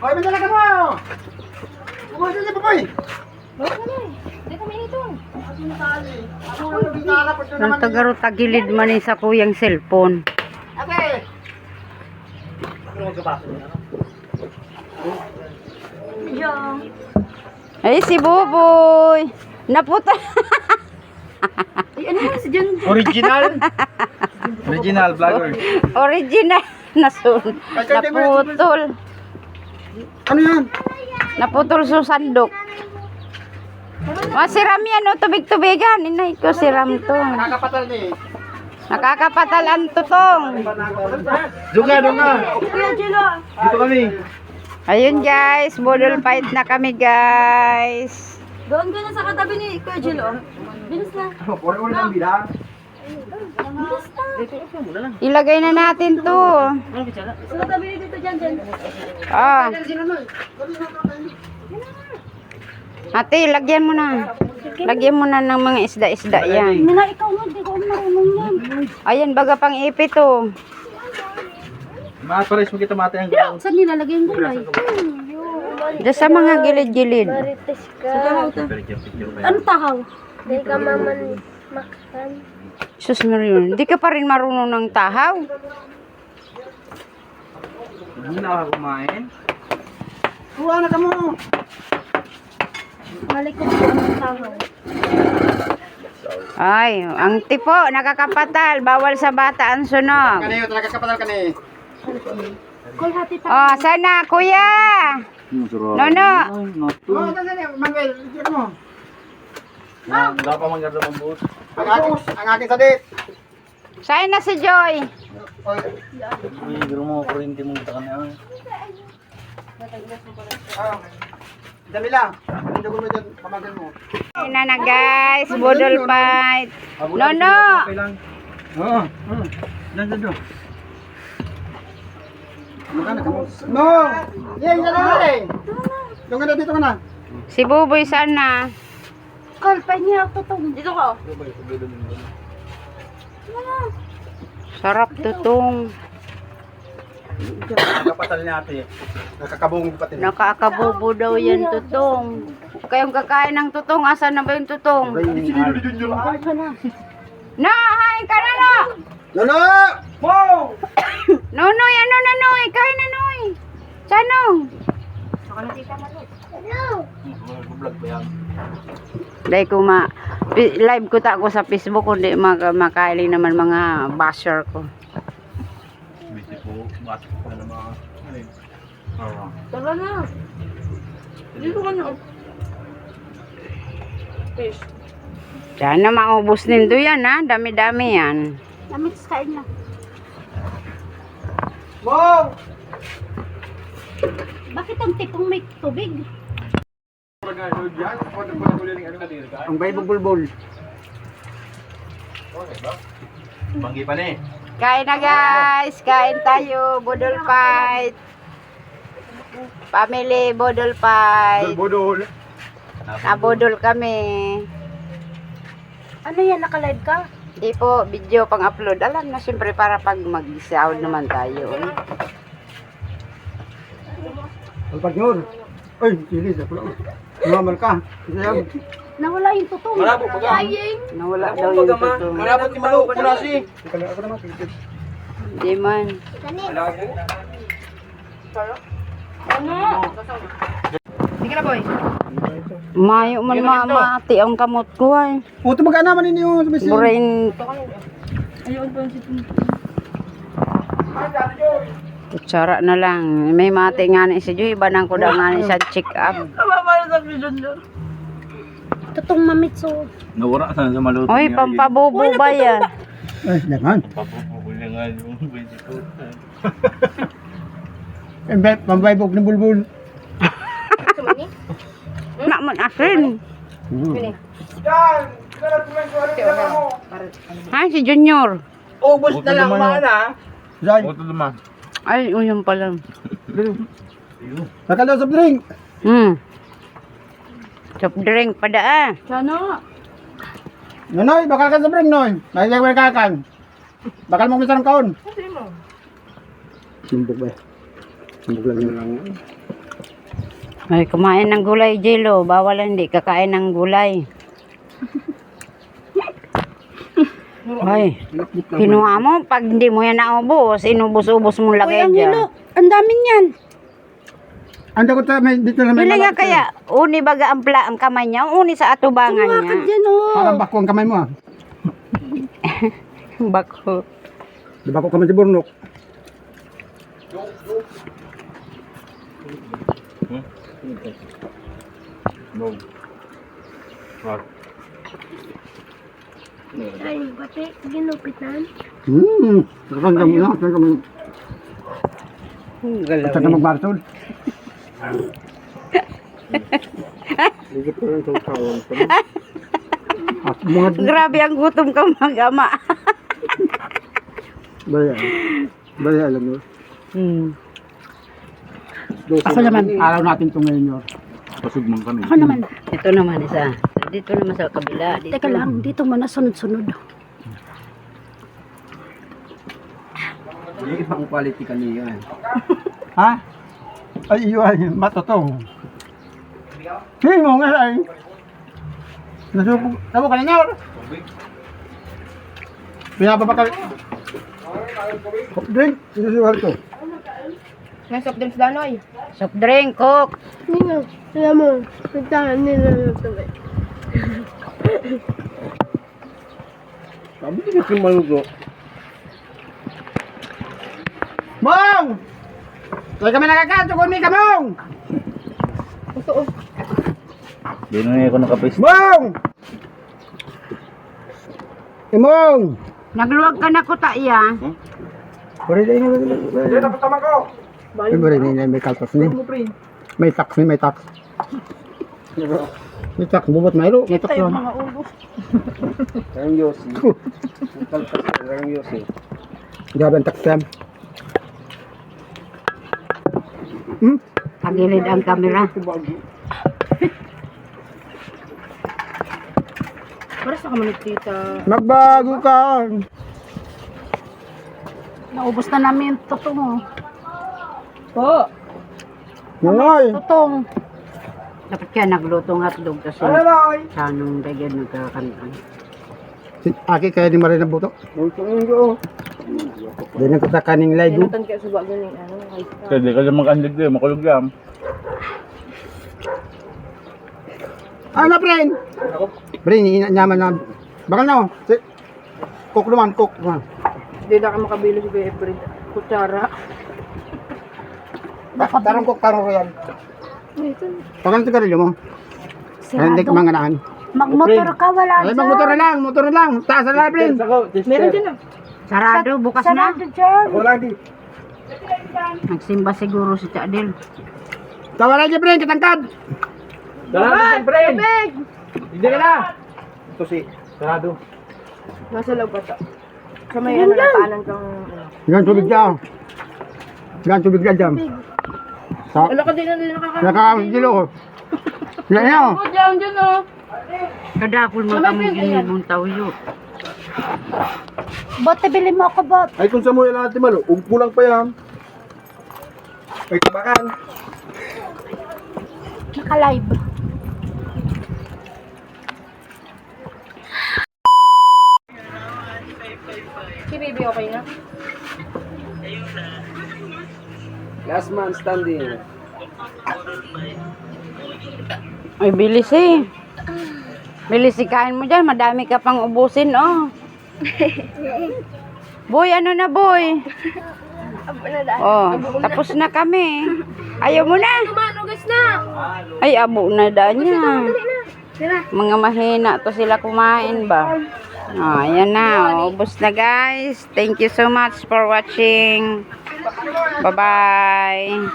Hoy, madala ka mo! Bumoy ka niya, Bumoy! Bakit na eh? Hindi kami ito. Ang tagaro tagilid man sa kuyang cellphone. Ate! Yung. Ay, si Buboy. Naputa. Ay, ano yan si John? Original? Original vlogger. Original. Naputol. Ano yan? Naputol sa sandok. Masiram yan o, tubig-tubigan. Inay ko, siram to. Nakakapatal ni. Nakakapatal ang tutong. Dunga. Kuya Jilo. Dito kami. Ayun guys, budol fight na kami guys. Doon ka na sa katabi ni Kuya Jilo. Bilis na. Pore ulit ang bida. Bilis na. Ilagay na natin to. Sa katabi ni dito dyan. Ah. Ate, lagyan mo na. Lagyan mo na ng mga isda-isda yan. Mina, ikaw mo. Hindi ko marunong yan. Ayan, baga pang ipi to. Mapares mo kita mati ang gawin. Saan nilalagay yung gulay? Diyan sa mga gilid-gilid. Sa tahaw to. Ano tahaw? Hindi ka maman makan. Sus Marion, hindi ka pa rin marunong ng tahaw. Hindi na ako kumain. Kuha na ka mo. Mali ko ang tahaw. Ay, ang tipo, nakakapatal. Bawal sa bata ang sunog. Kani, talaga kapatal kani. Kol hati tayo. Oh, sana, kuya. Nono. Oh, dali, Manuel, ikit mo. Wala pa mangyari ng bus. Ang aking sadit. Sana si Joy. Oy, Uy, garo mo, kurinti mong kita kanya. dami lang. Hindi ko mo dyan, pamagal mo. Ayun na guys, budol fight. Nono. Oo. Nandiyan. Magana ka mo. No! Yay, dala na eh. Doon ka na, dito ka na. Si Buboy sana. Kol, pa niya ako to. Dito ka. Sarap tutong. Nakapatal niya ate. Nakakabong pati. Nakakabubo daw yan tutong. Kayong kakain ng tutong, asan na ba yung tutong? Kol ka na. Na, hain ka na no! Lolo! Wow! Nonoy, ano nanoy? Kain nanoy. Sanong. Vlog ba yan? Dahil ko live ko ta ako sa Facebook kundi makailing naman mga basher ko. Busy po, batik pa na mga... Tara na. Dito ka na. Fish. Sana maubos nindo yan ha. Dami-dami yan. Lamit sa kain na. Wow! Bakit ang tipong may tubig? Ang baybog bulbul. Banggi pa ni. Kain na guys. Kain tayo. Budol fight. Family budol fight. Budol. Nabudol kami. Ano yan? Naka-live ka? Di po, video pang upload. Alam na siyempre para pag mag-sound naman tayo. Alpag yun. Ay, sili. Naman ka. Nawala yung tutong. Marabo, baga. Aying. Nawala daw yung tutong. Marabot ni Malo. Kurasi. Ako naman. Di man. Sige na boy. Mayo man mamati ang kamot ko ay. Puto magana man ninyo. Burain. Kutsara na lang. May mati nga ni si Joy. Iba nang kuda nga ni sa check up. Tutong mamitso. Nawara sa maluto. Uy, pampabubo ba yan? Ay, jangan. Papupuli nga yung busy po. Pambaybog ni bulbul. Naman asin. Ay, si Junior. Ubus na lang mana. Zay. Oto naman. Ay, uyong pala. Nakalaw sa drink. Soft drink pada ah. Sana. Noy, bakal ka sa drink noy. Nagiging kakan. Bakal mo misang kaon. Simbog ba? Simbog lang yun lang. Ay, kumain ng gulay, Jello. Bawal hindi kakain ng gulay. Ay, kinuha mo. Pag hindi mo yan naubos, inubos-ubos mo Uy, lagay ang dyan. hilo. Ang dami niyan. Ando ko ta may dito na may Pili nga malaki. kaya, uni baga ang kamay niya, uni sa atubangan Kumuha ka niya. dyan, oh. Parang bako ang kamay mo ah. Bako. Di bako kamay si Burnok. No. What? Ay, pati ginupitan. Saan kami na? Saan kami? Saan kami magmaratol? At mga Grabe ang gutom ka mag-ama. baya alam mo. Ako naman. Araw natin ito ngayon yun. Pasugmang kami. Ako naman. Ito naman isa. Dito naman sa kabila. Dito. Teka lang, dito muna sunod-sunod. Ibang quality kanina yan. Ha? Ay, yun, matotong. Sige mo nga ay. Nasubo ka na nga. Pinapabakal. Drink, sinusuwal ko. May soft drinks danoy. Soft drink, coke. Nga, alam mo, pintahan nila ito eh. Sabi ko kasi malugo. Mong! Kaya kami nakakatukon ni Kamong! Ito, oh. Di na ngayon ako nakapis. Mong! Mong! Nagluwag ka na ko ta iya. Bari na yun. Hindi, dapat tama ko. Bari na yun, may kaltas ni. May tax ni, may tax. May tax, bubot mayro. May tax yun. Parang Yossi. Kalpas ka, parang Yossi. Grabe ang tax yan. Pagilid ang kamera. Para sa kamanit tita. Magbago ka. Naubos na namin tutong. Po. Nanay. Tutong. Dapat kaya naglutong hotdog kasi sanong dagyan nagkakaroon. Aki kaya di marin ang buto. Di na kita kaning live. Kaya suba galing ano. Pwede ka lang mag-andig din, makulog yan. Ano, friend? Friend, nyaman na. Bakal na, oh. Cook naman, cook. Hindi na ka makabili si Kuya Efren. Kutsara. Tarong cook, tarong royal. Bakal na sigarilyo mo. Hindi ka mga naan. Magmotor ka, wala Ay, motor na lang. Taas na lang, friend. Meron dyan ah. Sarado, bukas na. dyan. Wala di. Nagsimba siguro si Chadil. Tawaran niya, friend, katangkad. Hindi ka na! Ito si Sarado. Nasa loob pa to. Sa may ano, napaanan kang ano. Yan, tubig dyan. Yan, tubig dyan. Sa, Wala ka din na din nakakakita. nakakakilo ko. Yan yan. Dyan oh. Kadakol mo kami ginibong tawyo. Bote, bili mo ako, bot. Ay kung sa mo yung natin malo, kulang pa yan. May tabakan. Naka-live. Si baby okay na? Last man standing. Ay, bilis eh. Bilis ikain mo dyan. Madami ka pang ubusin, oh. Boy, ano na, boy? Oh, tapos na kami. Ayaw mo na. Tumanugas na! Ay, abo na daan niya. Tira. Mga mahina to sila kumain ba? Oh, ayan na. Ubus na, guys. Thank you so much for watching. Bye-bye.